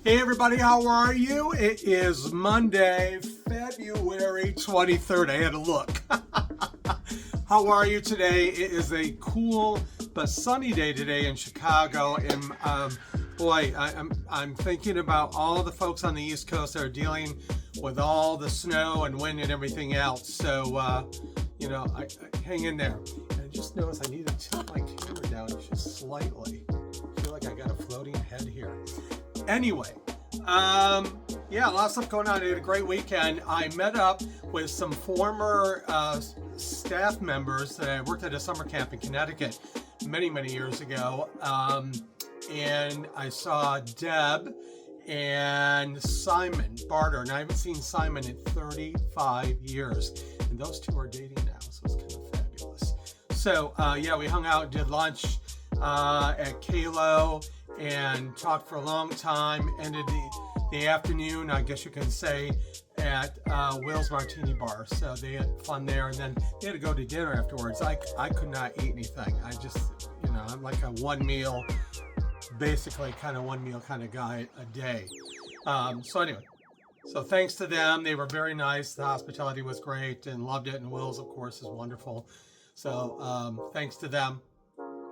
Hey everybody, how are you? It is Monday, February 23rd. I had to look. How are you today? It is a cool but sunny day today in Chicago. And I'm thinking about all the folks on the East Coast that are dealing with all the snow and wind and everything else. So, I hang in there. And I just noticed I need to tilt my camera down just slightly. I feel like I got a floating head here. Anyway, a lot of stuff going on. I had a great weekend. I met up with some former staff members that I worked at a summer camp in Connecticut many years ago. And I saw Deb and Simon Barter, and I haven't seen Simon in 35 years. And those two are dating now, so it's kind of fabulous. So, we hung out, did lunch at Kalo, and talked for a long time. Ended the afternoon, I guess you can say, at Will's Martini Bar. So they had fun there, and then they had to go to dinner afterwards. I could not eat anything. I just, I'm like a one meal kind of guy a day. So thanks to them. They were very nice. The hospitality was great and loved it. And Will's, of course, is wonderful. So thanks to them.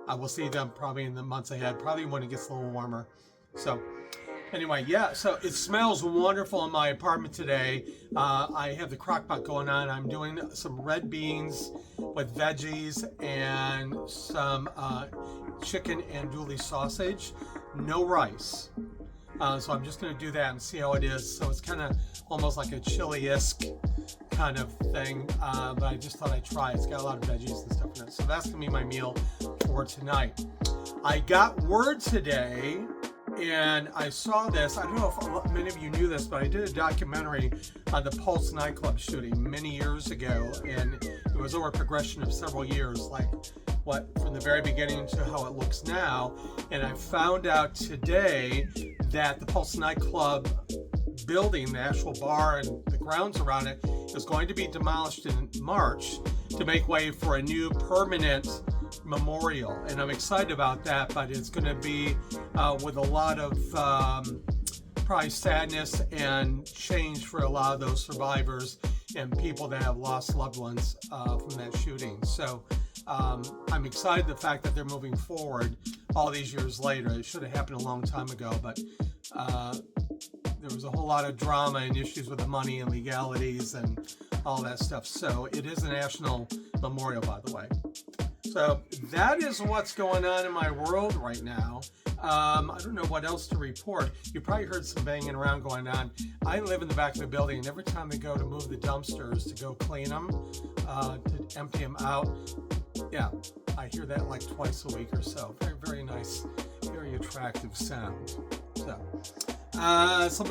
I will see them probably in the months ahead, probably when it gets a little warmer. So anyway, so it smells wonderful in my apartment today. I have the crock pot going on. I'm doing some red beans with veggies and some chicken andouille sausage. No rice. So I'm just going to do that and see how it is. So it's kind of almost like a chili-esque kind of thing, but I just thought I'd try. It's got a lot of veggies and stuff in it. So that's going to be my meal for tonight. I got word today, and I saw this. I don't know if many of you knew this, but I did a documentary on the Pulse Nightclub shooting many years ago, and it was over a progression of several years, from the very beginning to how it looks now. And I found out today that the Pulse Nightclub building, the actual bar and the grounds around it, is going to be demolished in March to make way for a new permanent memorial. And I'm excited about that, but it's going to be with a lot of probably sadness and change for a lot of those survivors and people that have lost loved ones from that shooting. So I'm excited the fact that they're moving forward all these years later. It should have happened a long time ago, but there was a whole lot of drama and issues with the money and legalities and all that stuff. So it is a national memorial, by the way. So that is what's going on in my world right now. I don't know what else to report. You probably heard some banging around going on. I live in the back of the building, and every time they go to move the dumpsters to go clean them, to empty them out, I hear that like twice a week or so. Very, very nice, very attractive sound. So, some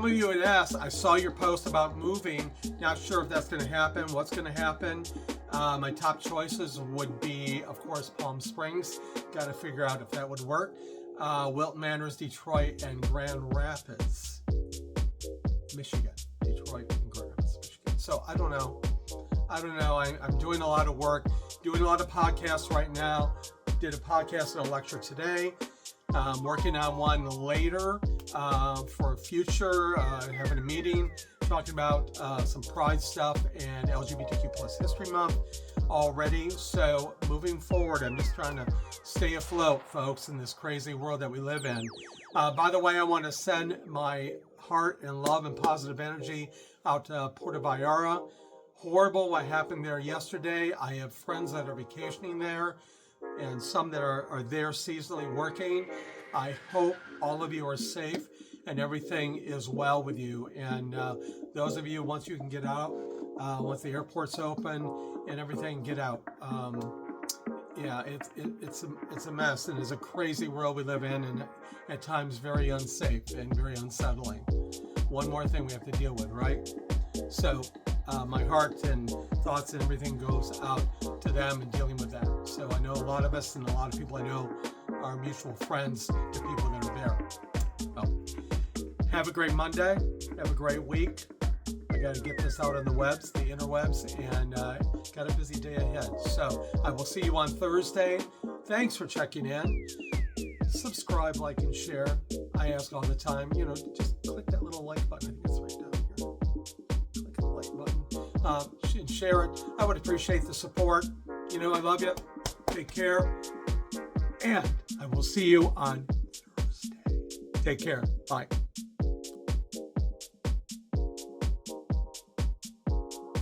of you had asked, I saw your post about moving. Not sure if that's going to happen, what's going to happen. My top choices would be, of course, Palm Springs. Got to figure out if that would work. Wilton Manors, Detroit, and Grand Rapids, Michigan. Detroit and Grand Rapids, Michigan. So I don't know. I'm doing a lot of work, doing a lot of podcasts right now. Did a podcast and a lecture today. Working on one later for future, having a meeting, talking about some Pride stuff and LGBTQ+ History Month already. So moving forward, I'm just trying to stay afloat, folks, in this crazy world that we live in. By the way, I want to send my heart and love and positive energy out to Puerto Vallarta. Horrible what happened there yesterday. I have friends that are vacationing there and some that are there seasonally working. I hope all of you are safe and everything is well with you. And those of you, once you can get out, once the airport's open and everything, get out. It's a mess, and it's a crazy world we live in, and at times very unsafe and very unsettling. One more thing we have to deal with, right? So my heart and thoughts and everything goes out to them in dealing with that. So I know a lot of us and a lot of people I know are mutual friends, the people that are there. Well, have a great Monday. Have a great week. I got to get this out on the webs, the interwebs, and got a busy day ahead. So I will see you on Thursday. Thanks for checking in. subscribe, like, and share. I ask all the time, you know, just click that little like button. I think it's right down here. Click the like button and share it. I would appreciate the support. You know, I love you. Take care. And I will see you on Thursday. Take care. Bye.